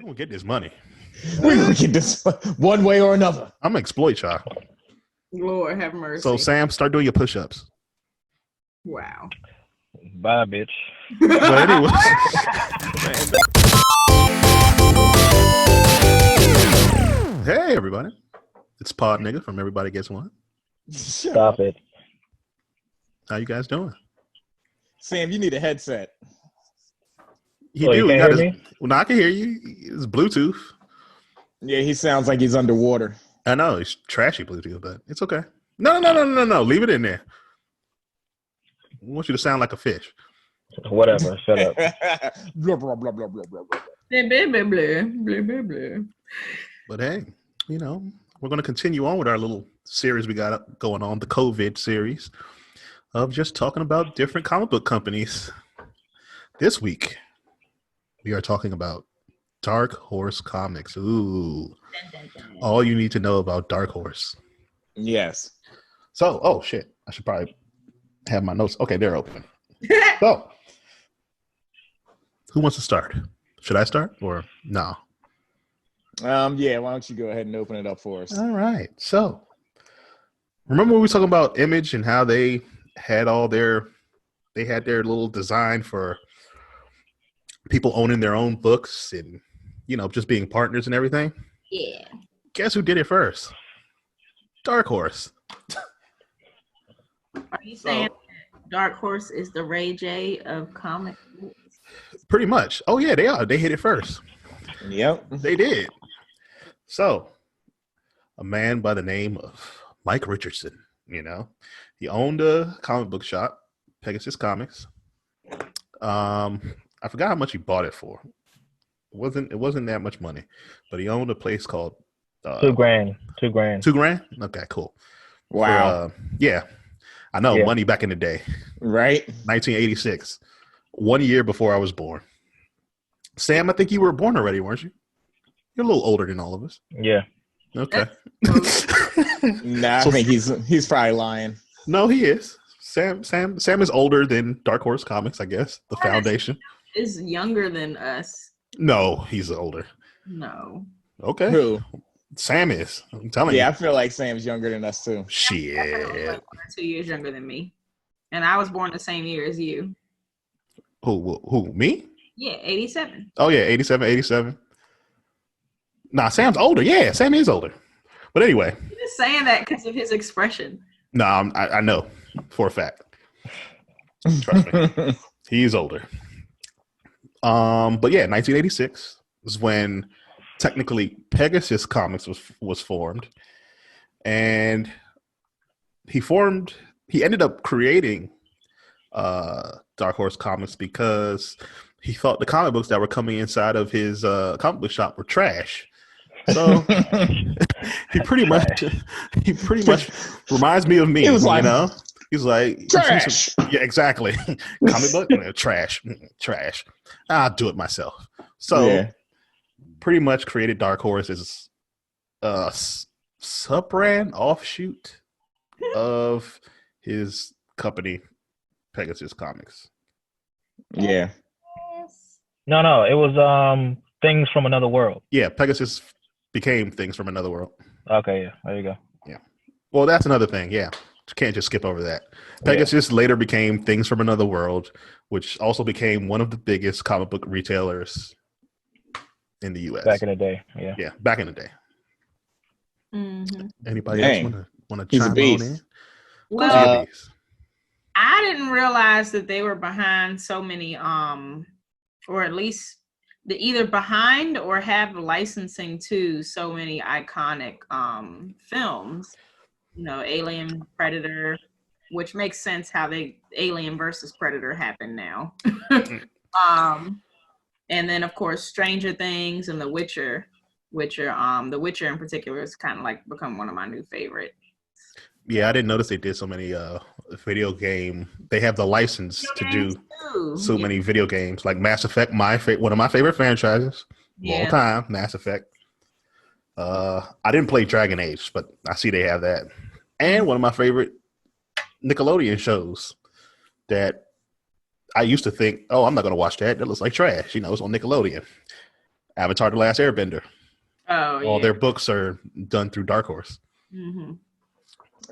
We're gonna get this money. We're gonna get this one way or another. I'm gonna exploit y'all. Lord have mercy. So Sam, start doing your push-ups. Wow. Bye, bitch. But anyway, hey everybody, it's Pod Nigga from Everybody Gets One. Stop it. How you guys doing? Sam, you need a headset. You can't hear me? Well, no, I can hear you. It's Bluetooth. Yeah, he sounds like he's underwater. I know it's trashy Bluetooth, but it's okay. No. Leave it in there. I want you to sound like a fish. Whatever. Shut up. Blah, blah, blah, blah, blah, blah, blah. Blah, blah, blah, blah, blah, blah, blah. But hey, we're going to continue on with our little series we got going on, the COVID series of just talking about different comic book companies. This week, we are talking about Dark Horse Comics. Ooh, all you need to know about Dark Horse. Yes. So, oh shit, I should probably have my notes. Okay, they're open. So, who wants to start? Should I start or no? Yeah, why don't you go ahead and open it up for us? All right. So, remember when we were talking about Image and how they had their little design for people owning their own books and, just being partners and everything? Yeah. Guess who did it first? Dark Horse. Are you saying that Dark Horse is the Ray J of comic books? Pretty much. Oh, yeah, they are. They hit it first. Yep. They did. So, a man by the name of Mike Richardson, he owned a comic book shop, Pegasus Comics. I forgot how much he bought it for. It wasn't that much money, but he owned a place called $2,000. $2,000? Okay, cool. Wow. Yeah. I know, Yeah. money back in the day. Right? 1986. 1 year before I was born. Sam, I think you were born already, weren't you? You're a little older than all of us. Yeah. Okay. Nah, I think he's probably lying. No, he is. Sam is older than Dark Horse Comics, I guess. The foundation. Is younger than us. No, he's older. No. Okay. Who? Sam is. I'm telling Yeah, I you. feel like Sam's younger than us too. Shit. Like 1 or 2 years younger than me. And I was born the same year as you. Who? Me? Yeah, 87. Oh, yeah, 87. Nah, Sam's older. Yeah, Sam is older. But anyway. You're just saying that because of his expression. No, I know for a fact. Trust me. He's older. But yeah, 1986 is when technically Pegasus Comics was formed, and he ended up creating Dark Horse Comics because he thought the comic books that were coming inside of his comic book shop were trash. So he pretty much reminds me of me. He was like, he's like trash. Yeah, exactly. Comic book trash. I'll do it myself. So Yeah. pretty much created Dark Horse as a sub-brand offshoot of his company Pegasus Comics. Yeah. No. It was Things from Another World. Yeah, Pegasus became Things from Another World. Okay, yeah. There you go. Well, that's another thing. Yeah. Can't just skip over that. Pegasus later became Things from Another World, which also became one of the biggest comic book retailers in the U.S. Back in the day. Yeah. Yeah, back in the day. Mm-hmm. Anybody Dang. else want to He's a chime on beast. in? Well, He's a beast. I didn't realize that they were behind so many, or at least either behind or have licensing to so many iconic films. Alien, Predator, which makes sense how Alien versus Predator happened now. And then of course Stranger Things and The Witcher. The Witcher in particular has kind of like become one of my new favorites. Yeah, I didn't notice they did so many video game. They have the license to do so many video games, like Mass Effect. One of my favorite franchises of all time, Mass Effect. I didn't play Dragon Age, but I see they have that. And one of my favorite Nickelodeon shows that I used to think, oh, I'm not going to watch that. That looks like trash. It's on Nickelodeon. Avatar: The Last Airbender. Oh, All yeah. their books are done through Dark Horse. Mm-hmm.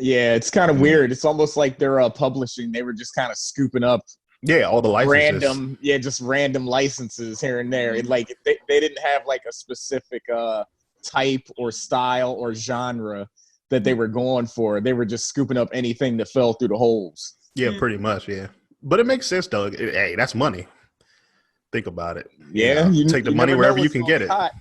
Yeah, it's kind of weird. It's almost like they're publishing. They were just kind of scooping up Yeah, all the licenses. just random licenses here and there. They didn't have like a specific type or style or genre that they were going for. They were just scooping up anything that fell through the holes. Yeah, pretty much. Yeah, but it makes sense though. Hey, that's money. Think about it. Yeah, you take the money never know wherever you what's can gonna get be it. hot.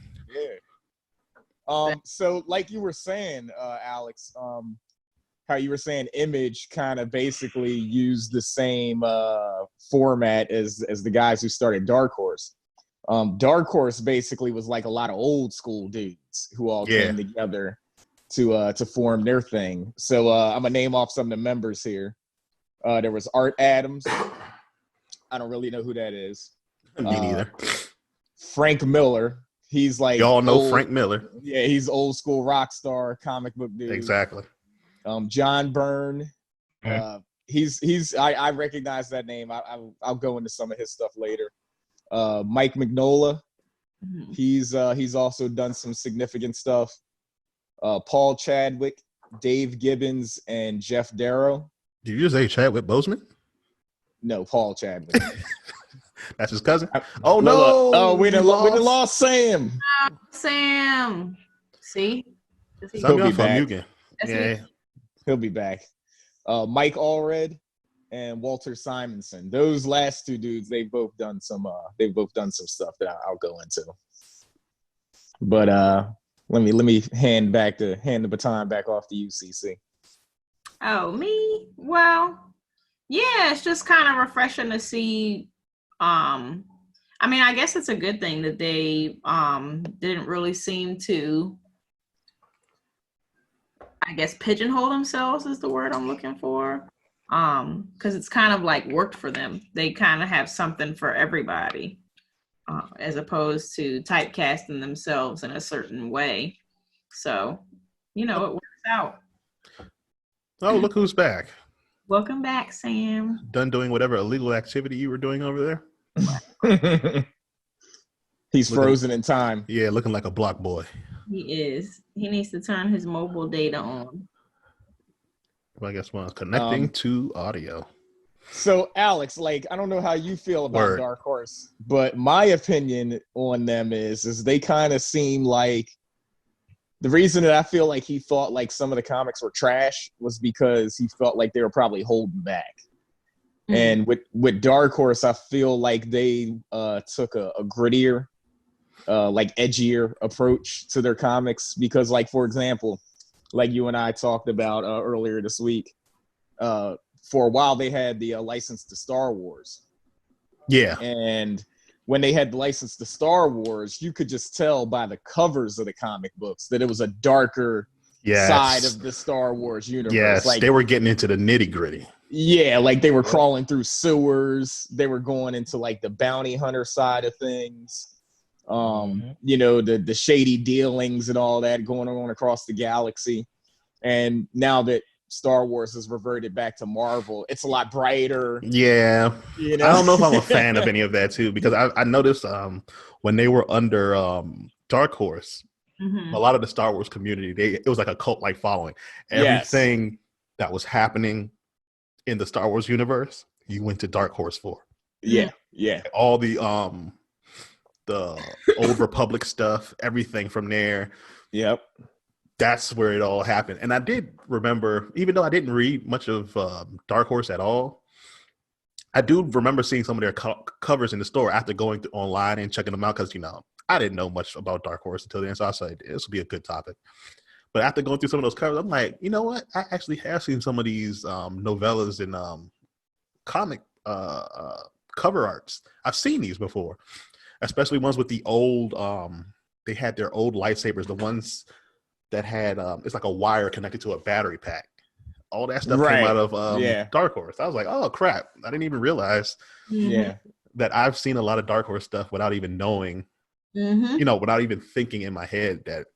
Yeah. So like you were saying, Alex, how you were saying Image kind of basically used the same format as the guys who started Dark Horse. Dark Horse basically was like a lot of old school dudes who all came together to form their thing. So I'm gonna name off some of the members here. There was Art Adams. I don't really know who that is. Me neither. Frank Miller. He's like Y'all know Frank Miller. Yeah, he's old school rock star, comic book dude. Exactly. John Byrne. Mhm. I recognize that name. I'll go into some of his stuff later. Mike Mignola. Mm-hmm. He's also done some significant stuff. Paul Chadwick, Dave Gibbons, and Jeff Darrow. Did you just say Chadwick Boseman? No, Paul Chadwick. That's his cousin. Oh no! Oh, we done lost Sam. Sam. See? He'll be back. Mugen. Yeah. He'll be back. Mike Allred and Walter Simonson. Those last two dudes, they've both done some stuff that I'll go into. But let me hand the baton back off to you, CC. Oh, me? Well, yeah, it's just kind of refreshing to see. I mean, I guess it's a good thing that they didn't really seem to, I guess, pigeonhole themselves is the word I'm looking for. Because it's kind of like worked for them. They kind of have something for everybody, as opposed to typecasting themselves in a certain way. So, it works out. Oh, look who's back. Welcome back, Sam. Done doing whatever illegal activity you were doing over there? He's frozen in time. Yeah, looking like a block boy. He is. He needs to turn his mobile data on. Well, I guess connecting to audio. So, Alex, I don't know how you feel about Dark Horse, but my opinion on them is they kind of seem like the reason that I feel like he thought like some of the comics were trash was because he felt like they were probably holding back. Mm-hmm. And with Dark Horse, I feel like they took a grittier, edgier approach to their comics because, for example, like you and I talked about earlier this week, for a while they had the license to Star Wars. Yeah. And when they had the license to Star Wars, you could just tell by the covers of the comic books that it was a darker side of the Star Wars universe. Yes, they were getting into the nitty gritty. Yeah, they were crawling through sewers. They were going into the bounty hunter side of things. The shady dealings and all that going on across the galaxy. And now that Star Wars has reverted back to Marvel, it's a lot brighter. Yeah. I don't know if I'm a fan of any of that too, because I noticed when they were under Dark Horse, a lot of the Star Wars community, it was like a cult-like following. Everything that was happening in the Star Wars universe, you went to Dark Horse for. Yeah. All the Old Republic stuff, everything from there. Yep. That's where it all happened. And I did remember, even though I didn't read much of Dark Horse at all, I do remember seeing some of their covers in the store after going online and checking them out because, I didn't know much about Dark Horse until then. So I said, this would be a good topic. But after going through some of those covers, I'm like, you know what? I actually have seen some of these novellas and comic cover arts. I've seen these before, especially ones with the old, they had their old lightsabers, the ones that had it's like a wire connected to a battery pack. All that stuff came out of Dark Horse. I was like, oh crap, I didn't even realize that I've seen a lot of Dark Horse stuff without even knowing, without even thinking in my head that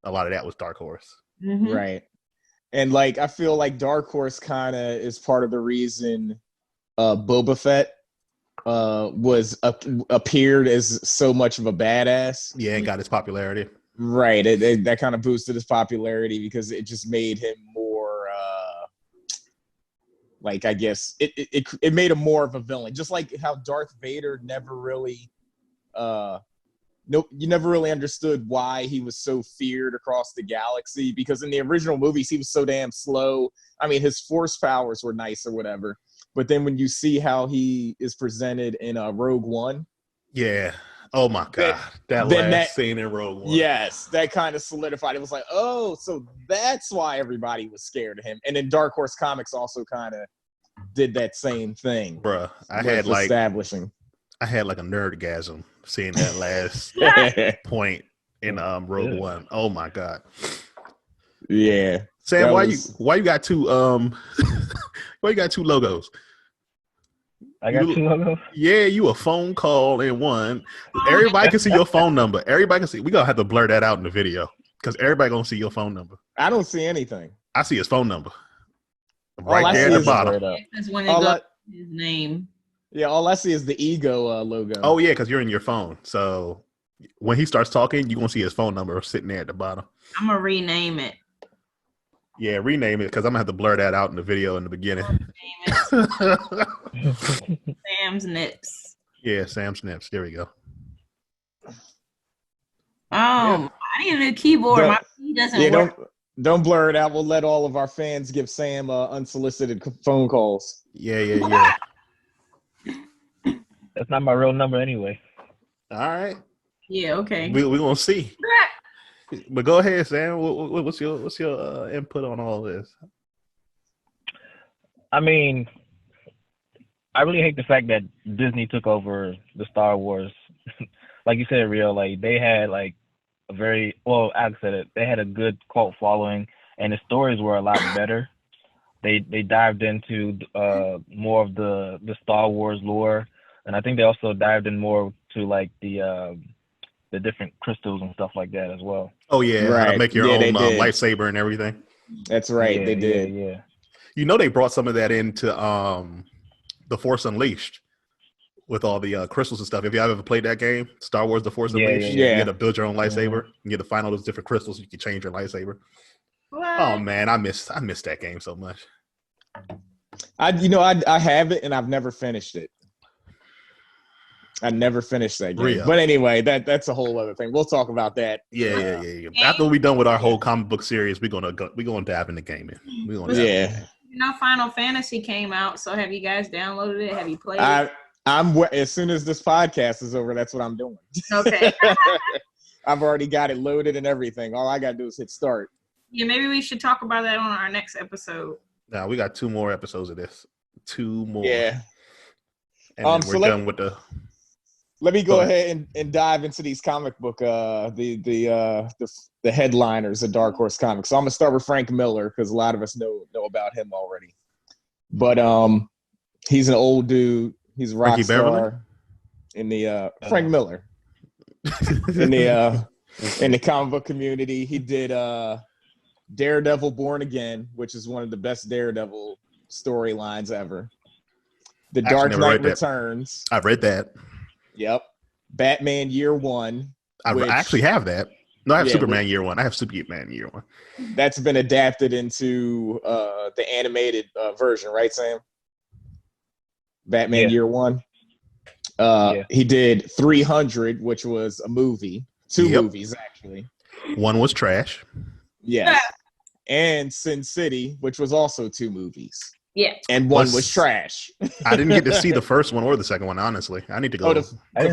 a lot of that was Dark Horse. Right. And I feel like Dark Horse kind of is part of the reason Boba Fett appeared as so much of a badass. Yeah, and got his popularity. Right. That kind of boosted his popularity because it just made him more like, I guess it made him more of a villain. Just like how Darth Vader never really you never really understood why he was so feared across the galaxy, because in the original movies he was so damn slow. I mean, his force powers were nice or whatever, but then when you see how he is presented in Rogue One, yeah. Oh my god, that last scene in Rogue One. Yes, that kind of solidified. It was like, oh, so that's why everybody was scared of him. And then Dark Horse Comics also kind of did that same thing, bruh. I had like a nerdgasm seeing that last point in Rogue One. Oh my god. Yeah. Sam, why you got two why you got two logos? I got two logos? Yeah, you a phone call in one. Everybody can see your phone number. Everybody can see. We gonna have to blur that out in the video because everybody gonna see your phone number. I don't see anything. I see his phone number right there at the bottom. That's when it goes his name. Yeah, all I see is the Ego logo. Oh yeah, because you're in your phone. So when he starts talking, you're gonna see his phone number sitting there at the bottom. I'm gonna rename it. Yeah, rename it because I'm gonna have to blur that out in the video in the beginning. Sam's Nips. Yeah, Sam's Nips. There we go. I need a keyboard. My key doesn't work. Don't blur it out. We'll let all of our fans give Sam unsolicited phone calls. Yeah. That's not my real number anyway. All right. Yeah. Okay. We're gonna see. But go ahead, Sam. What's your input on all this? I mean, I really hate the fact that Disney took over the Star Wars. Like you said, Rio, like they had like a very Alex said it. They had a good cult following, and the stories were a lot better. They dived into more of the Star Wars lore, and I think they also dived in more to like the different crystals and stuff like that as well. Oh yeah, right. How to make your own lightsaber and everything. That's right, they did. Yeah. You know, they brought some of that into The Force Unleashed with all the crystals and stuff. If you ever played that game, Star Wars: The Force Unleashed, you get to build your own lightsaber. You get to find all those different crystals. You can change your lightsaber. What? Oh man, I miss that game so much. I have it and I've never finished it. I never finished that game. But anyway, that's a whole other thing. We'll talk about that. Yeah. After we're done with our whole comic book series, we're gonna dab into gaming. Final Fantasy came out, so have you guys downloaded it? Have you played it? I'm as soon as this podcast is over, that's what I'm doing. Okay. I've already got it loaded and everything. All I gotta do is hit start. Yeah, maybe we should talk about that on our next episode. Now we got 2 more episodes of this. 2 more. Yeah. And then we're done with the. Let me go ahead and dive into these comic book the headliners of Dark Horse Comics. So I'm gonna start with Frank Miller because a lot of us know about him already. But he's an old dude. He's a rock star in the Frank Miller in the comic book community. He did Daredevil Born Again, which is one of the best Daredevil storylines ever. The Dark Knight Returns. I've read that. Yep. Batman Year One. I actually have that. No, I have Superman Year One. I have Superman Year One. That's been adapted into the animated version, right, Sam? Batman Year One. He did 300, which was a movie. 2 movies, actually. One was trash. Yes. And Sin City, which was also 2 movies. Yeah. And one was trash. I didn't get to see the first one or the second one, honestly. I need to go. The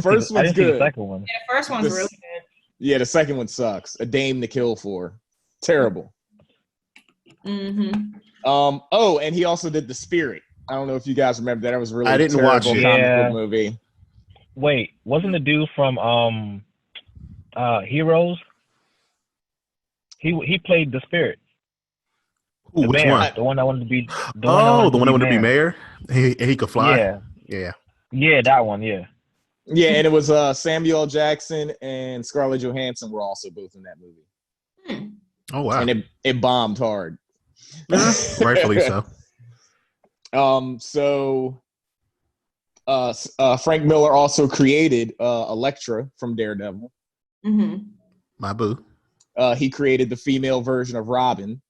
first one's good. The second one. Yeah, the first one's really good. Yeah, the second one sucks. A Dame to Kill For. Terrible. Mm-hmm. And he also did The Spirit. I don't know if you guys remember that. It was really didn't watch it. Comic book movie. Wait, wasn't the dude from Heroes? He played The Spirit. Ooh, which mayor, one? The one that wanted to be. The one that wanted to be mayor. He could fly. Yeah, that one. Yeah. Yeah, and it was Samuel L. Jackson and Scarlett Johansson were also both in that movie. Oh wow! And it bombed hard. Rightfully so. Frank Miller also created Elektra from Daredevil. Mm-hmm. My boo. He created the female version of Robin.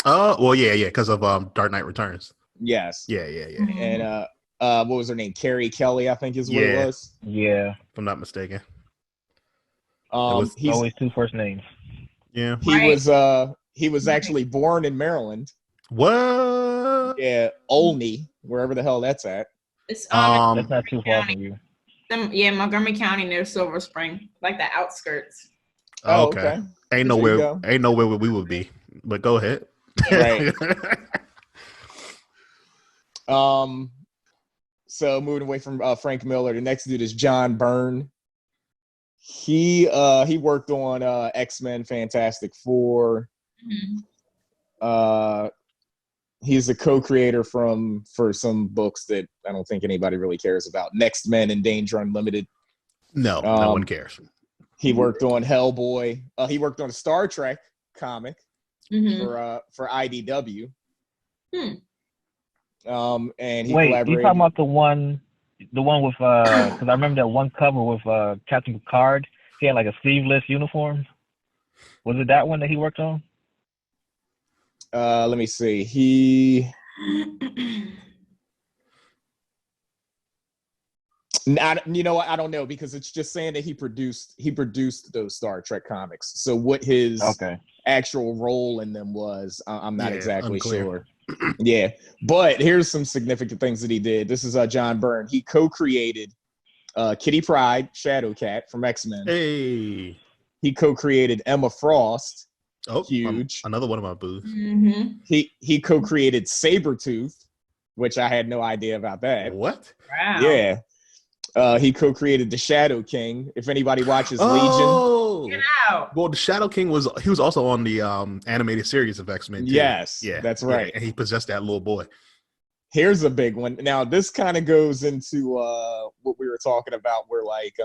Oh, well, yeah, because of Dark Knight Returns. Yes. Yeah. Mm-hmm. And what was her name? Carrie Kelly, I think is what it was. Yeah. If I'm not mistaken. He's always two first names. Yeah. He was actually born in Maryland. What? Yeah, Olney, wherever the hell that's at. It's That's not too far from you. Montgomery County near Silver Spring, like the outskirts. Oh, okay. Ain't nowhere we would be. But go ahead. Right. So moving away from Frank Miller, the next dude is John Byrne. He worked on X-Men, Fantastic Four. Mm-hmm. He's a co-creator for some books that I don't think anybody really cares about. Next Men and Danger Unlimited. No one cares. He worked on Hellboy. He worked on a Star Trek comic for IDW. And he collaborated. You talking about the one with because I remember that one cover with Captain Picard. He had like a sleeveless uniform. Was it that one that he worked on? Let me see. He you know what? I don't know because it's just saying that he produced those Star Trek comics. So what his actual role in them was, I'm not exactly sure. Yeah, but here's some significant things that he did. This is John Byrne. He co-created Kitty Pryde, Shadowcat from X-Men. Hey. He co-created Emma Frost. Oh, huge. Another one of my boos. Mm-hmm. He co-created Sabretooth, which I had no idea about that. What? Wow. Yeah. He co-created the Shadow King. If anybody watches Legion. Get out. Well, the Shadow King was also on the animated series of X-Men. Yes. Yeah. That's right. Yeah, and he possessed that little boy. Here's a big one. Now, this kind of goes into what we were talking about where like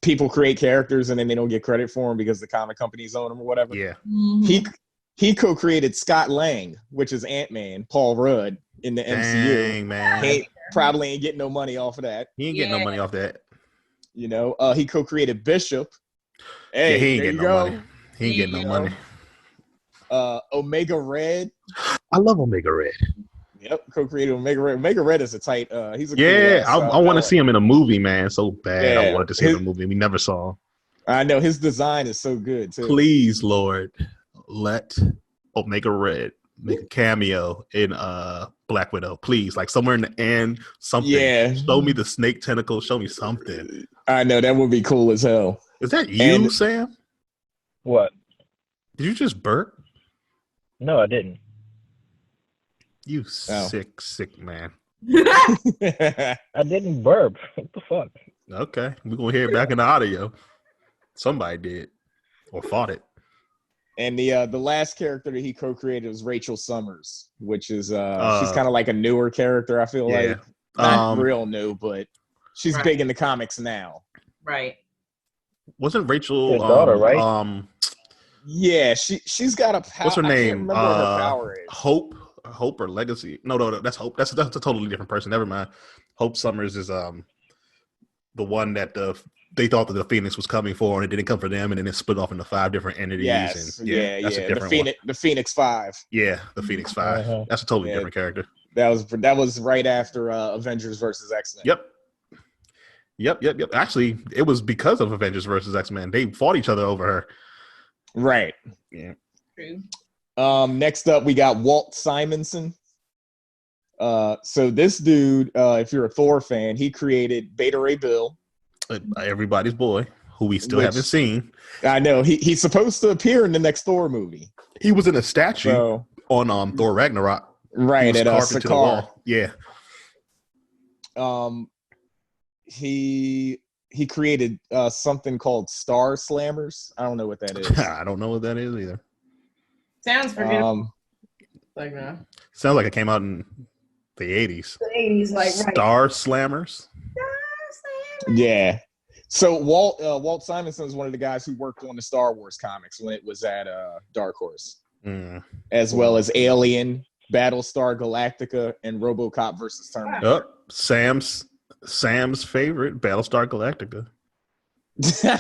people create characters and then they don't get credit for them because the comic companies own them or whatever. Yeah. Mm-hmm. He co-created Scott Lang, which is Ant-Man, Paul Rudd in the MCU. Dang, man. He probably ain't getting no money off of that. He ain't getting no money off that. You know, he co-created Bishop. Hey, he ain't there getting you no go. money. He ain't getting no money. Omega Red. I love Omega Red. Yep, co-created Omega Red. Omega Red is a tight. He's a I want to see him in a movie, man. So bad. Yeah. I wanted to see him in a movie. We never saw him. I know his design is so good too. Please, Lord, let Omega Red make a cameo in Black Widow. Please, like somewhere in the end, something. Yeah. Show me the snake tentacle. Show me something. I know that would be cool as hell. Is that you, Sam? What? Did you just burp? No, I didn't. You sick man. I didn't burp. What the fuck? Okay, we're gonna hear it back in the audio. Somebody did or fought it. And the last character that he co-created was Rachel Summers, which is she's kind of like a newer character. I feel like not real new, but she's big in the comics now. Right. Wasn't Rachel his daughter, right? Yeah, she's got a power. What's her name? I can't remember what her power is. Hope or Legacy? No, that's Hope. That's a totally different person. Never mind. Hope Summers is the one that they thought that the Phoenix was coming for, and it didn't come for them, and then it split off into 5 different entities. Yes, and that's a different one. The Phoenix 5. Yeah, the Phoenix 5. Uh-huh. That's a totally different character. That was right after Avengers versus X-Men. Yep. Actually, it was because of Avengers versus X-Men. They fought each other over her. Right. Yeah. True. Next up, we got Walt Simonson. So this dude, if you're a Thor fan, he created Beta Ray Bill. Everybody's boy, who we still haven't seen. I know. He's supposed to appear in the next Thor movie. He was in a statue on Thor Ragnarok. Right, at Sakaar. Yeah. He created something called Star Slammers. I don't know what that is. I don't know what that is either. Sounds forgettable. Like that. Sounds like it came out in the 80s. The 80s, like Star Slammers. Yeah. So Walt Simonson is one of the guys who worked on the Star Wars comics when it was at Dark Horse, as well as Alien, Battlestar Galactica, and RoboCop versus Terminator. Sam's favorite, Battlestar Galactica.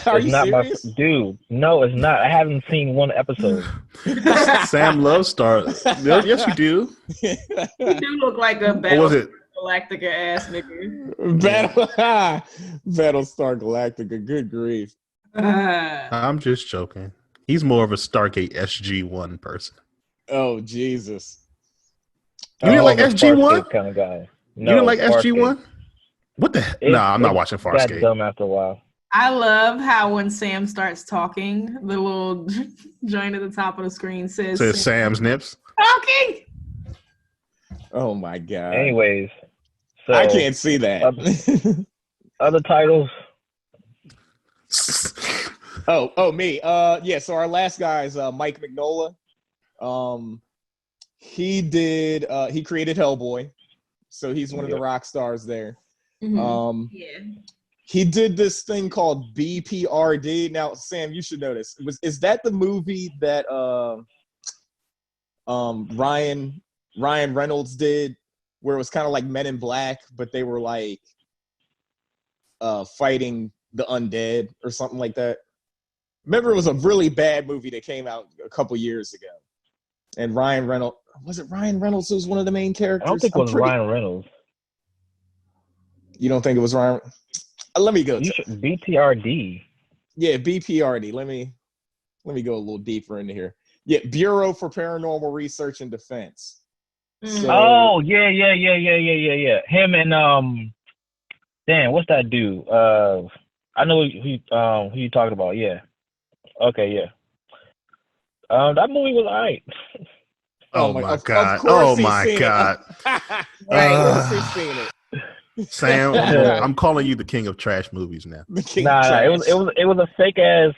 Are It's you not serious? dude. No, it's not. I haven't seen one episode. Sam loves Star. Yes, you do. You do look like a Or was it? Galactica ass nigga. Battlestar Galactica. Good grief. I'm just joking. He's more of a Stargate SG-1 person. Oh Jesus. You didn't like I'm a SG-1? Farscape kind of guy. You didn't like Farscape. SG-1? What the? No, I'm not watching That's Farscape. dumb after a while. I love how when Sam starts talking, the little joint at the top of the screen says Sam's nips. talking. Oh my God. Anyways, so I can't see that. other titles. Oh, me. Yeah. So our last guy is Mike Mignola. He created Hellboy, so he's one of the rock stars there. Mhm. Yeah. He did this thing called BPRD. Now, Sam, you should know this. Is that the movie that Ryan Reynolds did, where it was kind of like Men in Black, but they were like fighting the undead or something like that? Remember, it was a really bad movie that came out a couple years ago. And Ryan Reynolds, was it Ryan Reynolds who was one of the main characters? I don't think it was Ryan Reynolds. You don't think it was Ryan? Let me go. BTRD. Yeah, BPRD. Let me go a little deeper into here. Yeah, Bureau for Paranormal Research and Defense. So, Oh yeah. Him and damn, what's that dude? I know who you talking about. Yeah. Okay, yeah. That movie was alright. Oh my God! Oh my God! Right, of course he's seen it. Sam, I'm calling you the king of trash movies now. Nah, it was a fake ass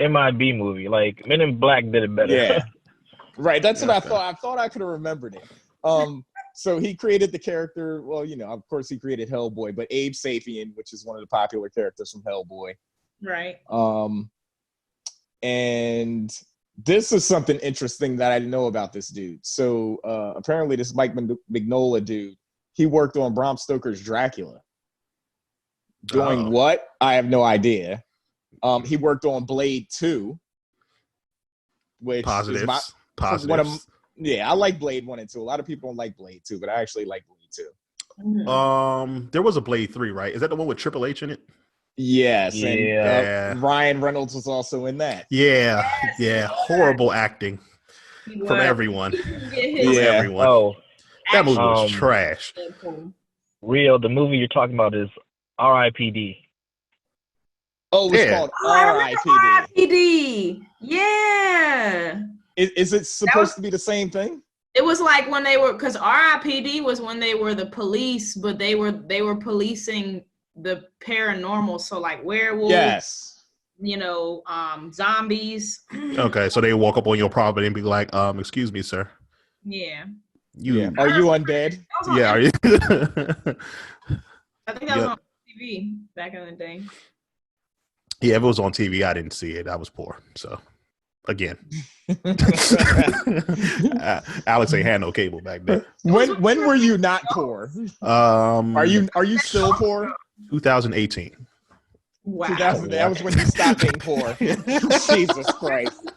MIB movie. Like Men in Black did it better. Yeah, right. That's what I thought. I thought I could have remembered it. So he created the character. Well, of course he created Hellboy, but Abe Sapien, which is one of the popular characters from Hellboy. Right. And this is something interesting that I didn't know about this dude. So apparently, this Mike Mignola dude, he worked on Bram Stoker's Dracula. Doing what? I have no idea. He worked on Blade 2, which Positives. is one of I like Blade 1 and 2. A lot of people don't like Blade 2, but I actually like Blade 2. There was a Blade 3, right? Is that the one with Triple H in it? Yes. Yeah. And Ryan Reynolds was also in that. Yeah. Yeah. Horrible acting from everyone. Everyone. Oh, that movie was trash. Real, the movie you're talking about is R.I.P.D. Oh, it's called R.I.P.D. R.I.P.D. Yeah. Is it supposed to be the same thing? It was like when they were, because R.I.P.D. was when they were the police, but they were policing the paranormal, so like werewolves. Yes. Zombies. Okay, so they walk up on your property and be like, excuse me, sir. Yeah. Are you undead? Yeah, are you? I think that was on TV back in the day. Yeah, if it was on TV, I didn't see it. I was poor, so again. Alex ain't had no cable back then. When were you not poor? Are you still poor? 2018. Wow. That was when you stopped being poor. Jesus Christ.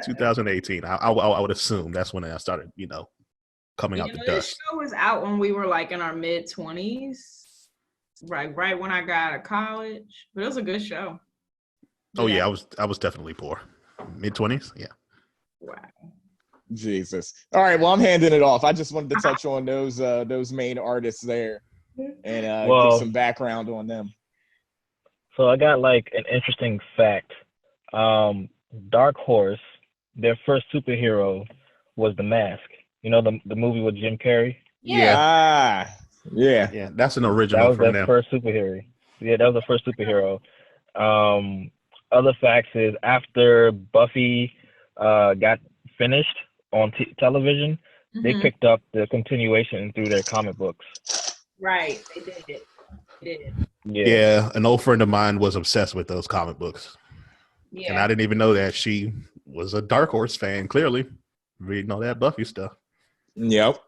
2018. I would assume that's when I started, coming out the dust. This show was out when we were like in our mid-20s, right when I got out of college. But it was a good show. Oh yeah, I was definitely poor. Mid-20s, yeah. Wow. Jesus. All right, well, I'm handing it off. I just wanted to touch on those main artists there and give some background on them. So I got like an interesting fact. Dark Horse, their first superhero was The Mask. The movie with Jim Carrey? Yeah. Yeah, that's an original. That was from their them. first superhero. Yeah, that was the first superhero. Other facts is after Buffy got finished on television, they picked up the continuation through their comic books. Right, they did. Yeah, an old friend of mine was obsessed with those comic books. Yeah. And I didn't even know that she was a Dark Horse fan, clearly. Reading all that Buffy stuff. Yep.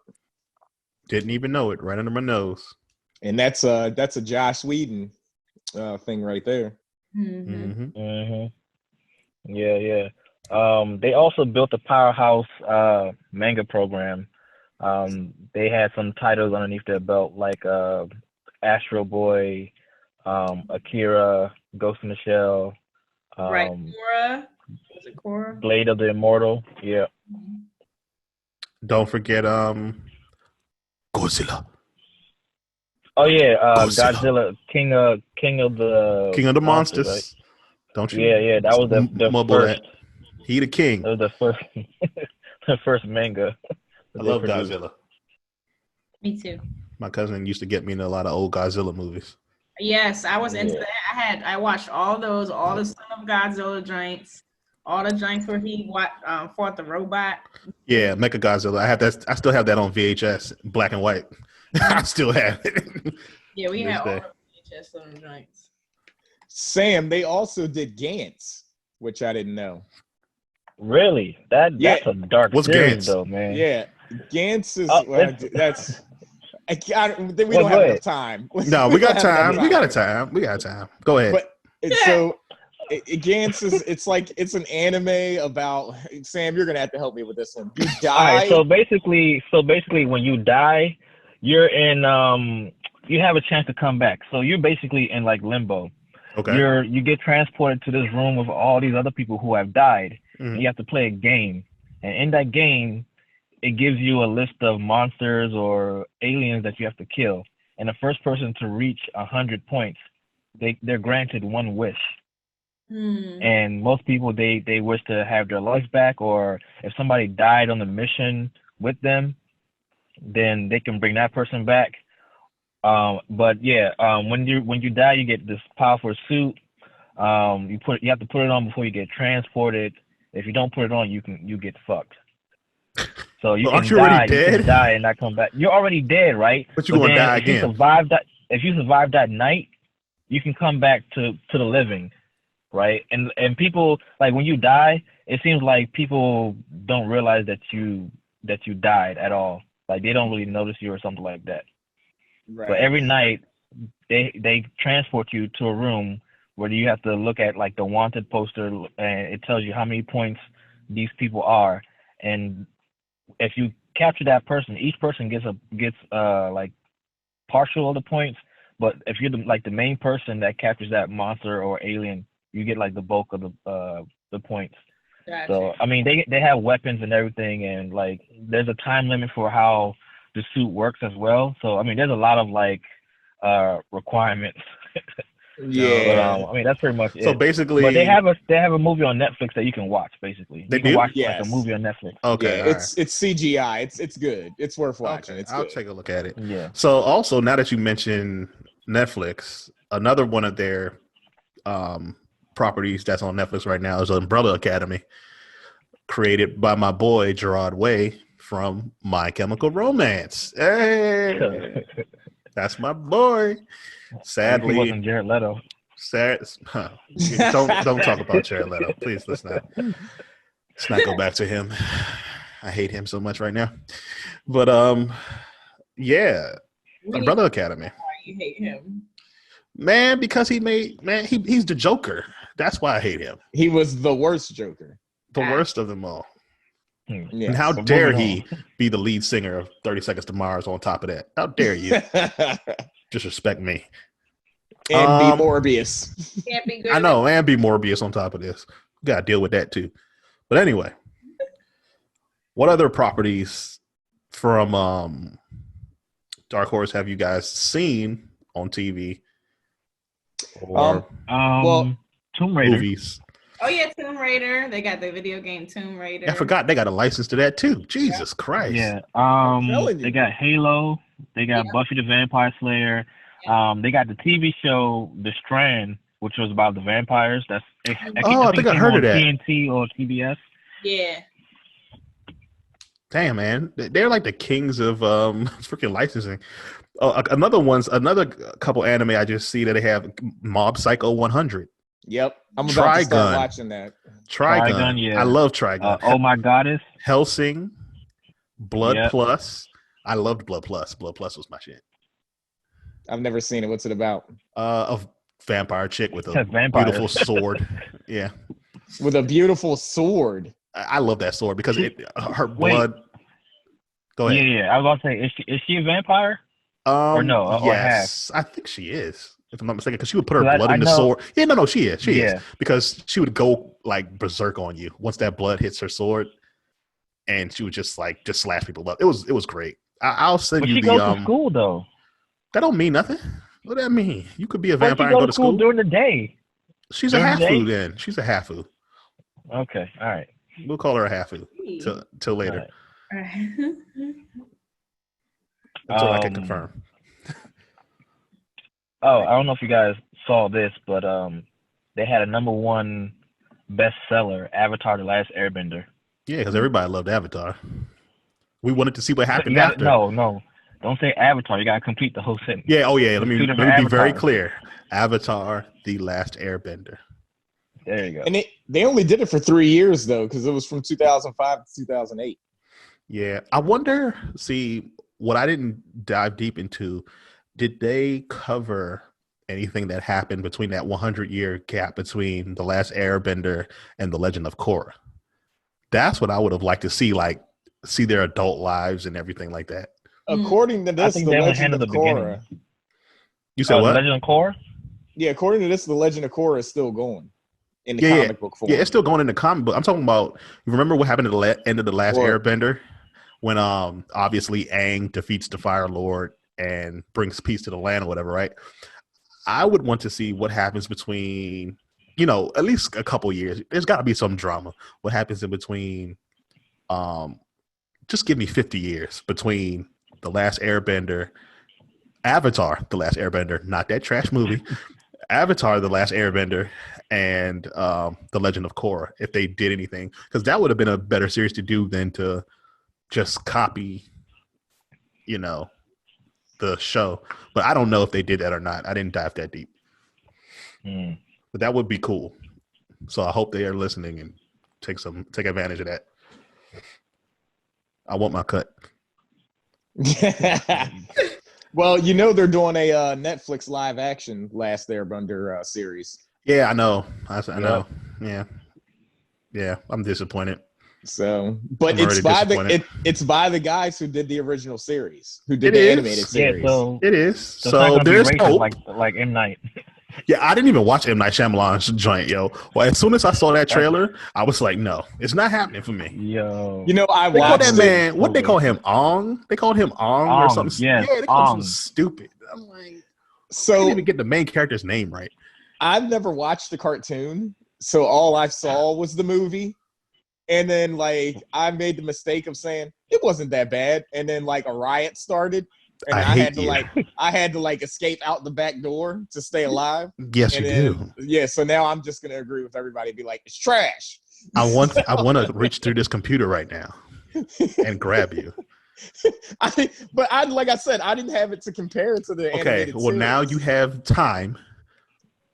Didn't even know it. Right under my nose. And that's a Josh Whedon thing right there. Yeah. They also built a powerhouse manga program. They had some titles underneath their belt like Astro Boy, Akira, Ghost in the Shell, right, Korra. Was it Korra? Blade of the Immortal. Yeah. Don't forget Godzilla. Oh yeah, Godzilla. Godzilla, King of the Monsters. right? Don't you? Yeah, that was the first. That. He the king. That was the first, the first manga. I love Godzilla. Me too. My cousin used to get me into a lot of old Godzilla movies. Yes, I was into that. I watched all the Son of Godzilla joints, all the joints where he fought the robot. Yeah, Mecha Godzilla. I still have that on VHS, black and white. I still have it. Yeah, we had all the VHS on the joints. Sam, they also did Gantz, which I didn't know. Really? That's a dark series, though, man. Yeah, Gantz is that's. We don't have enough time. No, we got time. We got time. Go ahead. But so Gantz is it's an anime about Sam. You're gonna have to help me with this one. You die. All right, so basically, when you die, you're in you have a chance to come back. So you're basically in like limbo. Okay. You get transported to this room with all these other people who have died. Mm-hmm. And you have to play a game, and in that game, it gives you a list of monsters or aliens that you have to kill. And the first person to reach 100 points, they're granted one wish. And most people they wish to have their life back, or if somebody died on the mission with them, then they can bring that person back. But yeah, when you die, you get this powerful suit. You have to put it on before you get transported. If you don't put it on, you get fucked. So you can die. You can die and not come back. You're already dead, right? But you're gonna die again. If you survive that night, you can come back to the living, right? And people, like, when you die, it seems like people don't realize that you died at all. Like, they don't really notice you or something like that. Right. But every night they transport you to a room where you have to look at like the wanted poster, and it tells you how many points these people are. And if you capture that person, each person gets like partial of the points. But if you're the main person that captures that monster or alien, you get like the bulk of the points. Gotcha. So I mean, they have weapons and everything, and like there's a time limit for how the suit works as well. So I mean, there's a lot of like requirements. Yeah, but, I mean, that's pretty much it. So basically, but they have a movie on Netflix that you can watch. Basically, you can watch like a movie on Netflix. Okay, yeah, it's CGI. It's good. It's worth watching. Okay, it's I'll good. take a look at it. Yeah. So also, now that you mentioned Netflix, another one of their properties that's on Netflix right now is Umbrella Academy, created by my boy Gerard Way from My Chemical Romance. Hey, that's my boy. Sadly, he wasn't Jared Leto. Don't talk about Jared Leto, please. Let's not go back to him. I hate him so much right now. But yeah, Umbrella Academy. Why you hate him? Man, because he's the Joker. That's why I hate him. He was the worst Joker. The worst of them all. Yes. And how dare he be the lead singer of 30 Seconds to Mars on top of that? How dare you? Disrespect me. And be Morbius. Can't be good. I know, and be Morbius on top of this. Gotta deal with that too. But anyway, what other properties from Dark Horse have you guys seen on TV or Tomb Raider movies? Oh yeah, Tomb Raider. They got the video game Tomb Raider. I forgot they got a license to that too. Jesus Christ. Yeah. They got Halo. They got Buffy the Vampire Slayer. They got the TV show The Strand, which was about the vampires. I think I heard of that. TNT or TBS. Yeah. Damn, man, they're like the kings of freaking licensing. Another couple anime I just see that they have Mob Psycho 100. Yep, I'm about to start watching that. Trigun, yeah. I love Trigun. Oh My Goddess, Hellsing, Blood Plus, I loved Blood Plus. Blood Plus was my shit. I've never seen it. What's it about? A vampire chick with a Vampires. beautiful sword. Yeah, With a beautiful sword. I love that sword because her Wait. blood. Go ahead. Yeah. I was about to say, is she a vampire? Or no, or yes, I think she is, if I'm not mistaken, because she would put her 'Cause blood I in the know- sword. Yeah, no, she is. She is Yeah. because she would go like berserk on you once that blood hits her sword, and she would just slash people up. It was great. I'll send But you she the goes to school though. That don't mean nothing. What does that mean? You could be a Why vampire she and go to school. during the day? She's a during the hafu day? then. She's a hafu. Okay, all right. We'll call her a hafu till later. All right. Until I can confirm. Oh, I don't know if you guys saw this, but they had a #1 bestseller, Avatar: The Last Airbender. Yeah, because everybody loved Avatar. We wanted to see what happened You gotta, after. no, don't say Avatar. You gotta complete the whole sentence. Yeah. Oh yeah. Let me Two be different very Avatars. clear. Avatar: The Last Airbender. There you go. And they only did it for 3 years, though, because it was from 2005 to 2008. Yeah, I wonder. See, what I didn't dive deep into, did they cover anything that happened between that 100-year gap between The Last Airbender and The Legend of Korra? That's what I would have liked to see, like see their adult lives and everything like that. According to this, think the they would Legend handle of the beginning. Korra. You said what? Legend of Korra? Yeah, according to this, the Legend of Korra is still going in the Yeah, comic book form. Yeah, it's still going in the comic book. I'm talking about. You remember what happened at the end of The Last Or- Airbender, when obviously Aang defeats the Fire Lord and brings peace to the land or whatever, right? I would want to see what happens between, at least a couple years. There's got to be some drama. What happens in between? Just give me 50 years between The Last Airbender, Avatar: The Last Airbender, not that trash movie, Avatar: The Last Airbender, and The Legend of Korra, if they did anything, because that would have been a better series to do than to just copy, the show. But I don't know if they did that or not. I didn't dive that deep. But that would be cool. So I hope they are listening and take advantage of that. I want my cut. Well, they're doing a Netflix live action Last Airbender series. Yeah, I know. I know. Yeah. I'm disappointed. So, but I'm it's already by disappointed. it's by the guys who did the original series, who did It the is. animated series. Yeah, so It is. it's not So gonna be there's racist hope. like M. Night. Yeah, I didn't even watch M. Night Shyamalan's joint, yo. Well, as soon as I saw that trailer, I was like, no, it's not happening for me. Yo. I They called watched that it. man, what they call him? Ong? They called him Ong or Ong, something. yes, Yeah, they called him Ong. something stupid. I'm like, I didn't So even get the main character's name right. I've never watched the cartoon, so all I saw was the movie. And then I made the mistake of saying it wasn't that bad, and then a riot started, and I I hate had to you. I had to escape out the back door to stay alive. Yes, And you then, do. yeah, so now I'm just gonna agree with everybody and be like, it's trash. I want to reach through this computer right now and grab you. Like I said, I didn't have it to compare it to the Okay, animated well now series. you have time.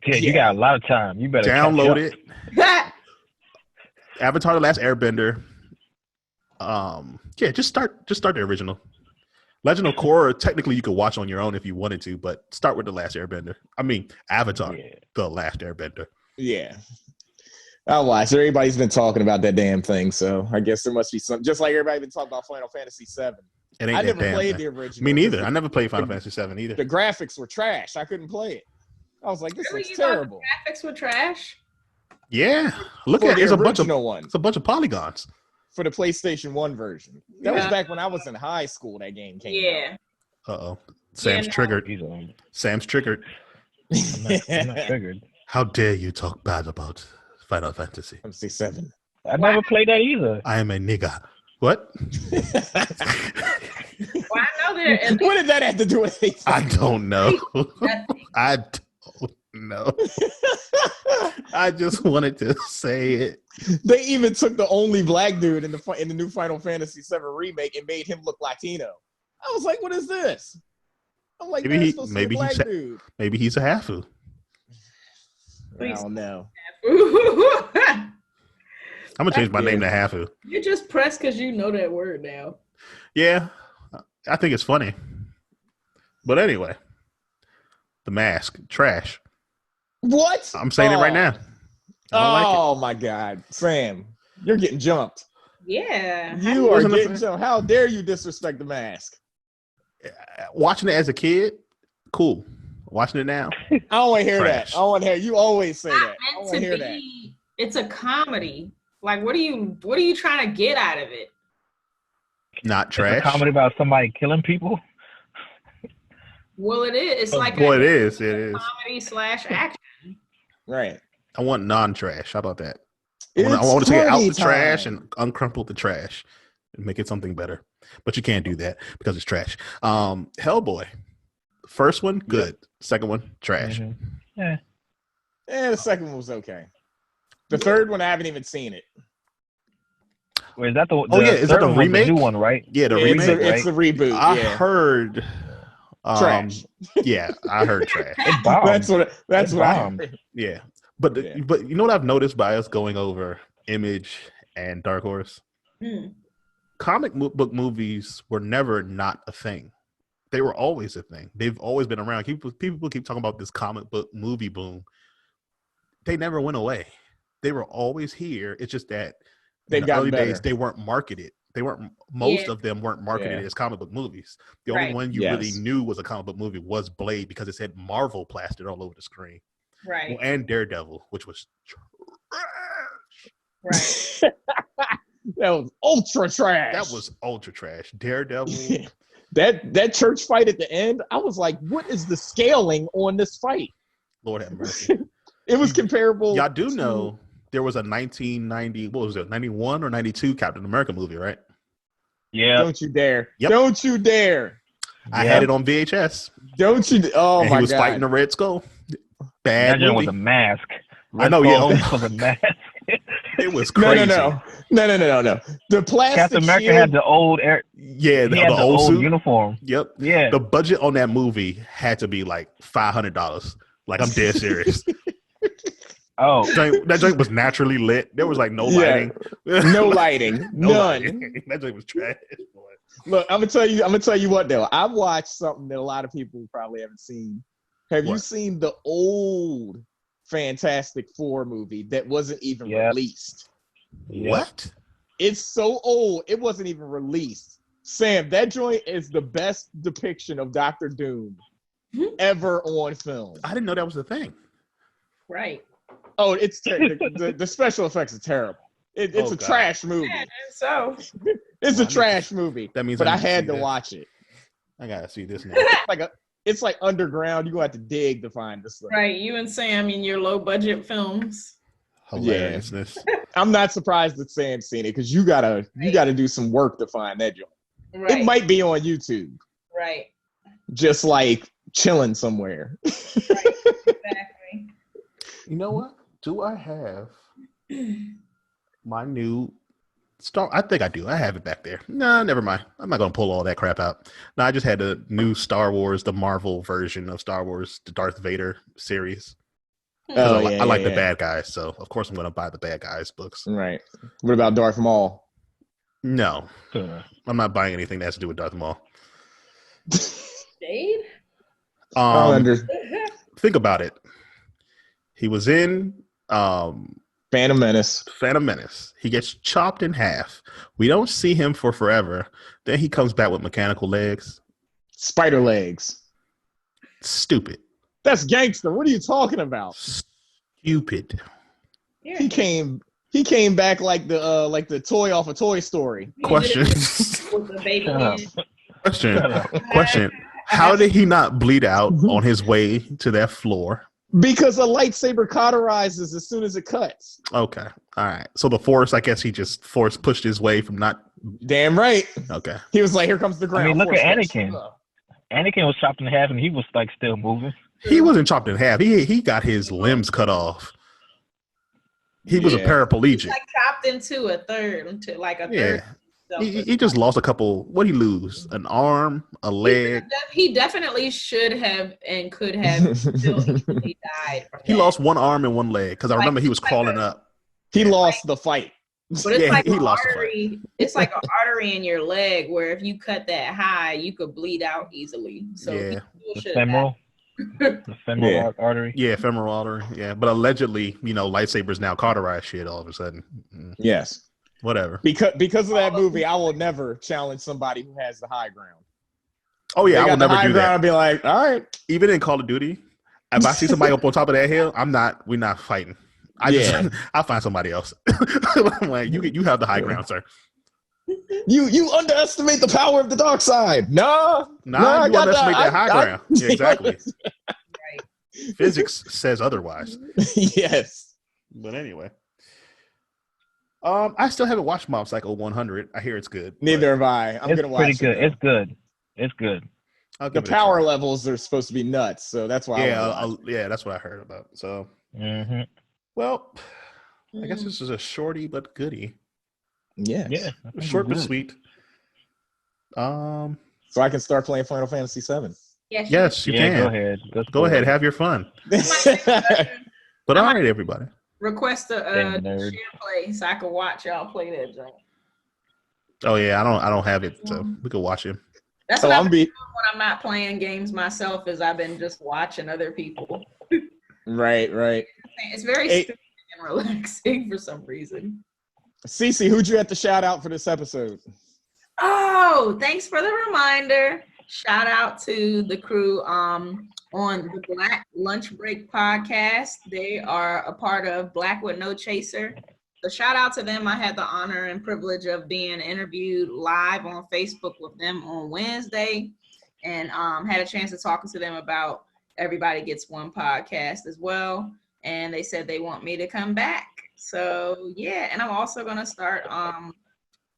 Yeah, you got a lot of time. You better Download catch up. it. Avatar: The Last Airbender. Just start the original. Legend of Korra, technically you could watch on your own if you wanted to, but start with The Last Airbender. I mean, Avatar: Yeah. The Last Airbender. Yeah. I'll watch. Everybody's been talking about that damn thing, so I guess there must be some. Just like everybody been talking about Final Fantasy VII. It ain't I that never damn played thing. the original. Me neither. because I never played Final Fantasy VII either. The graphics were trash. I couldn't play it. I was like, this Really? looks You thought the terrible. graphics were trash? Yeah, look For at the it's a bunch of original one, polygons. for the PlayStation 1 version. That was Yeah. back when I was in high school. That game came Yeah. Uh-oh. Sam's no. triggered. He's on. Sam's triggered. I'm not triggered. How dare you talk bad about Final Fantasy? Fantasy 7. I never played that either. I am a nigga. What? Well, I know there at What did that have to do with anything? I don't know. least I don't know. I just wanted to say it. They even took the only black dude in the new Final Fantasy 7 remake and made him look Latino. I was like, what is this? I'm like, Maybe maybe he- supposed to maybe be a he's black ha- dude. Maybe he's a hafu. I don't know. I'm gonna change my name to hafu. You're just pressed because you know that word now. Yeah, I think it's funny. But anyway, The Mask, trash. What? I'm saying it right now. Oh my God, Sam, you're getting jumped. Yeah. You are getting jumped. How dare you disrespect The Mask? Watching it as a kid, cool. Watching it now, I don't want to hear trash. that. I don't want to hear. You always say Not that. I don't meant want to to hear that. be. It's a comedy. Like, what are you trying to get out of it? not trash. It's a comedy about somebody killing people. Well, it is. It's like Well, it is. It is. comedy/action. Right. I want non-trash. How about that? I It's want to take it out party the trash time. and uncrumple the trash and make it something better. But you can't do that because it's trash. Hellboy. First one, good. Second one, trash. Mm-hmm. Yeah. Yeah, the second one was okay. The third one, I haven't even seen it. Wait, is that the? Oh, yeah, is that third the one was remake? new one, right? Yeah, the It's remake. a reboot. I Yeah. heard Trash. Yeah, I heard trash. It bombed. That's It what I bombed. heard. Yeah, but Yeah. but you know what I've noticed by us going over Image and Dark Horse? Hmm. Comic book movies were never not a thing. They were always a thing. They've always been around. People keep talking about this comic book movie boom. They never went away. They were always here. It's just that They've in the gotten early better. days they weren't marketed. They weren't. Most Yeah. of them weren't marketed Yeah. as comic book movies. The only Right. one you Yes. really knew was a comic book movie was Blade because it said Marvel plastered all over the screen. Right. Well, and Daredevil, which was trash. Right. That was ultra trash. That was ultra trash. Daredevil. that church fight at the end. I was like, what is the scaling on this fight? Lord have mercy. It was comparable. Y'all do to- know there was a 1990, what was it, 91 or 92 Captain America movie, right? Yeah. Don't you dare! Yep. Don't you dare! I Yeah. had it on VHS. Don't you? Oh and my he was God! fighting the Red Skull. Bad Imagine with movie. a mask. I know, yeah. Red Skull with a mask. It was no, crazy. no. The plastic Captain America shield. had the old air. Yeah, He had the the old old suit. uniform. Yep. Yeah. The budget on that movie had to be like $500. Like, I'm dead serious. Oh, That joint was naturally lit. There was like no Yeah. lighting. No lighting. No None. lighting. That joint was trash. Boy. Look, I'm gonna tell you what though. I've watched something that a lot of people probably haven't seen. Have you What? seen the old Fantastic Four movie that wasn't even Yep. released? yeah. What? It's so old, it wasn't even released. Sam, that joint is the best depiction of Doctor Doom ever on film. I didn't know that was a thing. Right. Oh, it's the special effects are terrible. It's Oh, a God. trash movie. Yeah, so It's Well, a trash movie. That means But I need to had see to this. watch it. I gotta see this now. It's like underground. You're gonna have to dig to find this thing. right, you and Sam in your low budget films. Hilariousness. I'm not surprised that Sam's seen it because you gotta do some work to find that joint. Right. It might be on YouTube, Right. just like chilling somewhere. Exactly. You know what? Do I have my new Star? I think I do. I have it back there. No, never mind. I'm not gonna pull all that crap out. No, I just had the new Star Wars, the Marvel version of Star Wars, the Darth Vader series. 'Cause Oh, I like the yeah. bad guys, so of course I'm gonna buy the bad guys books. Right. What about Darth Maul? No, Uh, I'm not buying anything that has to do with Darth Maul. Jade? Think about it. He was in Phantom Menace. Phantom Menace. He gets chopped in half. We don't see him for forever. Then he comes back with mechanical legs. Spider legs. Stupid. That's gangster. What are you talking about? Stupid. Yeah. He came back like the toy off of Toy Story. Question. With the baby Shut up. head. Question. Shut up. Question. How did he not bleed out on his way to that floor? Because a lightsaber cauterizes as soon as it cuts. Okay. All right. So the force, I guess he just pushed his way from not. Damn right. Okay. He was like, here comes the ground. I mean, look force at cuts. Anakin. Anakin was chopped in half and he was like still moving. He wasn't chopped in half. He got his limbs cut off. He was a Yeah. paraplegic. Like chopped into a third, into like a Yeah. third. He just lost a couple. What did he lose? An arm, a leg. He definitely should have and could have still easily died. From He that. lost one arm and one leg because I remember he was Like crawling up. He lost the fight. But it's like he an lost the fight. artery. It's like an artery in your leg where if you cut that high, you could bleed out easily. So Yeah. The femoral, artery. Yeah, femoral artery. Yeah, but allegedly, lightsabers now cauterize shit all of a sudden. Yes. Whatever. Because of that movie, I will never challenge somebody who has the high ground. Oh yeah, I will never do that. I'll be like, all right. Even in Call of Duty, if I see somebody up on top of that hill, we're not fighting. I'll find somebody else. I'm like, you have the high ground, sir. You underestimate the power of the dark side. No, you underestimate that high ground. Yeah, exactly. Right. Physics says otherwise. Yes. But anyway. I still haven't watched Mob Psycho 100. I hear it's good. Neither have I. I'm gonna watch it. It's good. It's good. The power levels are supposed to be nuts, so that's why. Yeah, that's what I heard about. So, well, I guess this is a shorty but goodie. Yeah, short but sweet. So I can start playing Final Fantasy VII. Yes, you can. Go ahead. Go ahead. Have your fun. But all right, everybody. Request a share play so I can watch y'all play that joint. Oh yeah, I don't have it, so we can watch it. That's what I'm doing when I'm not playing games myself. Is I've been just watching other people. Right. It's very stupid and relaxing for some reason. Cece, who'd you have to shout out for this episode? Oh, thanks for the reminder. Shout out to the crew on the Black Lunch Break podcast. They are a part of Black with No Chaser. So shout out to them. I had the honor and privilege of being interviewed live on Facebook with them on Wednesday, and had a chance to talk to them about Everybody Gets One podcast as well. And they said they want me to come back. So yeah, and I'm also gonna start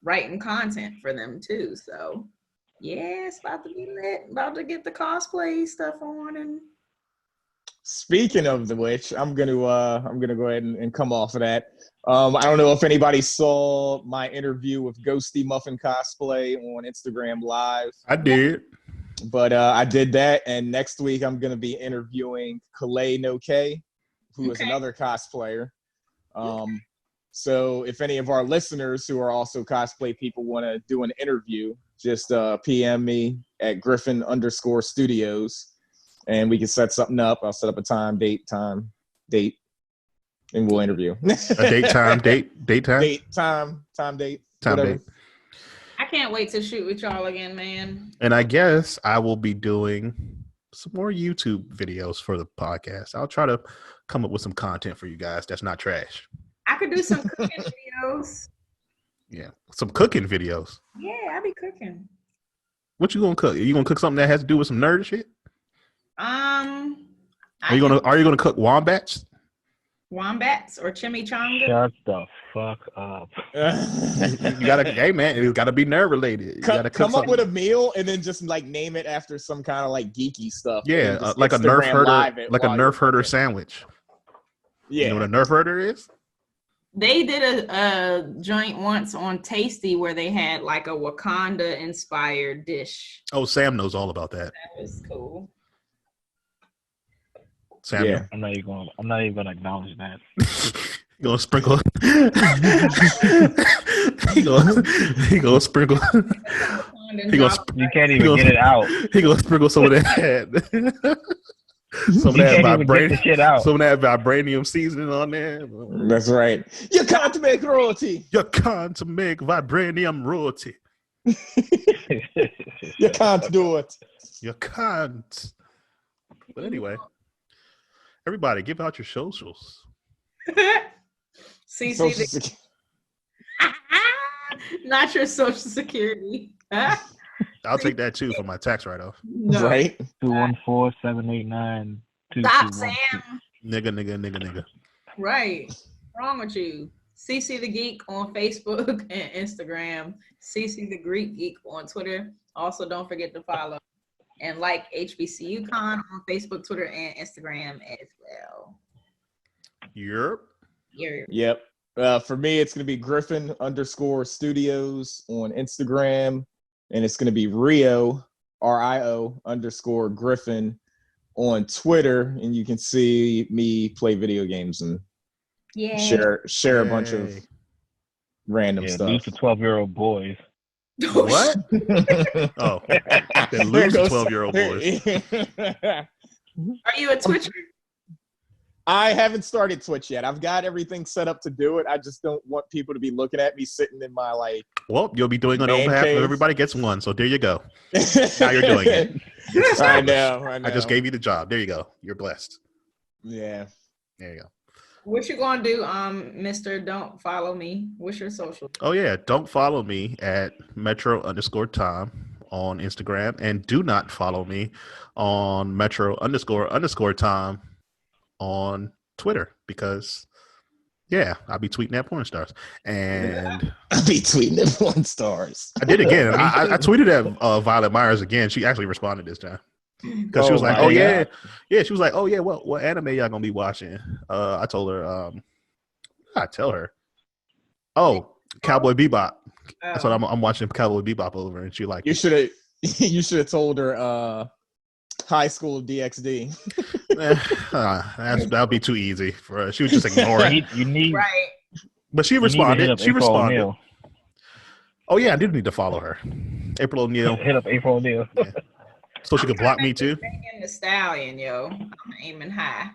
writing content for them too. So yeah, it's about to be lit. About to get the cosplay stuff on. And speaking of which, I'm gonna go ahead and come off of that. I don't know if anybody saw my interview with Ghosty Muffin Cosplay on Instagram Live. I did. But I did that, and next week I'm going to be interviewing Kalei No K, who is another cosplayer. So if any of our listeners who are also cosplay people want to do an interview, just PM me at Griffin_Studios, and we can set something up. I'll set up a time, date, and we'll interview. A time. I can't wait to shoot with y'all again, man. And I guess I will be doing some more YouTube videos for the podcast. I'll try to come up with some content for you guys that's not trash. I could do some cooking videos. Yeah, some cooking videos. Yeah, I'll be cooking. What you gonna cook? Are you gonna cook something that has to do with some nerd shit? Are you gonna cook wombats? Wombats or chimichanga? Shut the fuck up. You gotta, hey man, it's gotta be nerd related. You gotta come up with a meal and then just like name it after some kind of like geeky stuff. Yeah, like a Nerf herder, like a Nerf herder sandwich. Yeah, you know what a Nerf herder is? They did a joint once on Tasty where they had like a Wakanda inspired dish. Oh, Sam knows all about that. That was cool. Samuel. Yeah. I'm not even gonna acknowledge that. You gonna sprinkle? he gonna sprinkle. You can't even get it out. He gonna sprinkle some of that. Some of that vibranium seasoning on there. That's right. You can't make royalty. You can't make vibranium royalty. You can't do it. You can't. But anyway, everybody, give out your socials. CC not your social security. I'll take that too for my tax write-off. No. Right? 214-789-2212. Stop, Sam. Nigga. Right. What's wrong with you? CC the Geek on Facebook and Instagram. CC the Greek Geek on Twitter. Also, don't forget to follow and like HBCU Con on Facebook, Twitter, and Instagram as well. Yep. For me, it's going to be Griffin_Studios on Instagram, and it's going to be Rio, RIO_Griffin on Twitter, and you can see me play video games and share a bunch of random stuff. Lose to 12-year-old boys. What? Oh, they lose to 12-year-old boys. Are you a Twitcher? I haven't started Twitch yet. I've got everything set up to do it. I just don't want people to be looking at me sitting in my like. Well, you'll be doing it on Man behalf cave. of Everybody Gets One. So there you go. Now you're doing it. I know. I just gave you the job. There you go. You're blessed. Yeah. There you go. What you gonna do, Mr. Don't Follow Me? What's your social? Oh yeah, don't follow me at Metro_Time on Instagram, and do not follow me on Metro__Time on Twitter, because I'll be tweeting at porn stars. And I'll be tweeting at porn stars. I did again. I tweeted at Violet Myers again. She actually responded this time. Because she was like, she was like, oh yeah, what anime y'all gonna be watching? I told her, Cowboy Bebop. That's what I'm watching Cowboy Bebop over, and she like, you should have told her High School DxD. That'll be too easy for her. She was just ignoring. You need right. But she responded. She responded. O'Neil. Oh yeah, I did need to follow her. April O'Neil. Hit up April O'Neil. Yeah. So she could block me too. Megan Thee Stallion, yo. I'm aiming high.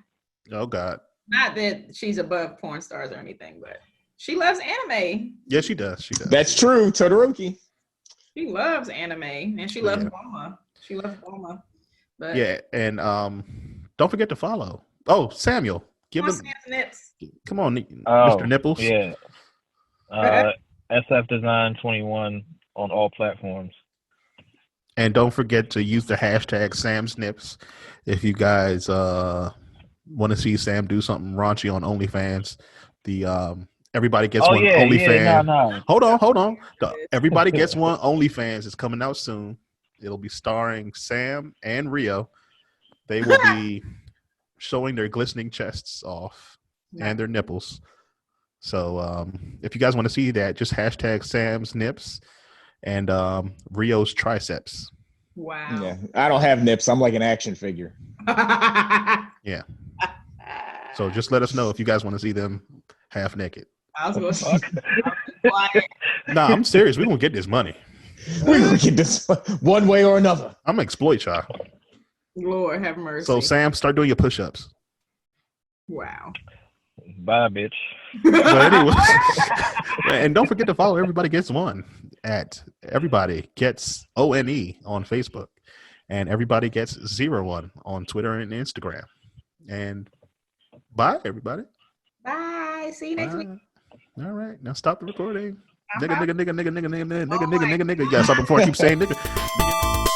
Oh God. Not that she's above porn stars or anything, but she loves anime. Yeah, she does. She does. That's true, Todoroki. She loves anime, and she loves Bulma. She loves Bulma. But yeah, and don't forget to follow. Oh, Samuel, give him. Come on, Mr. Nipples. Yeah. SF Design 21 on all platforms. And don't forget to use the hashtag SamSnips if you guys want to see Sam do something raunchy on OnlyFans. The Everybody Gets One OnlyFans. No. Hold on. The Everybody Gets One OnlyFans is coming out soon. It'll be starring Sam and Rio. They will be showing their glistening chests off and their nipples. So if you guys want to see that, just hashtag Sam's Nips and Rio's triceps. Wow. Yeah, I don't have nips. I'm like an action figure. Yeah. So just let us know if you guys want to see them half naked. I was going to Nah, I'm serious. We're going to get this money. We're going to get this one way or another. I'm going to exploit y'all. Lord have mercy. So, Sam, start doing your push-ups. Wow. Bye, bitch. But anyway, and don't forget to follow Everybody Gets One at Everybody Gets ONE on Facebook, and Everybody Gets 01 on Twitter and Instagram. And bye, everybody. Bye. See you next week. All right, now stop the recording. Nigga. You gotta stop it before I keep saying nigga.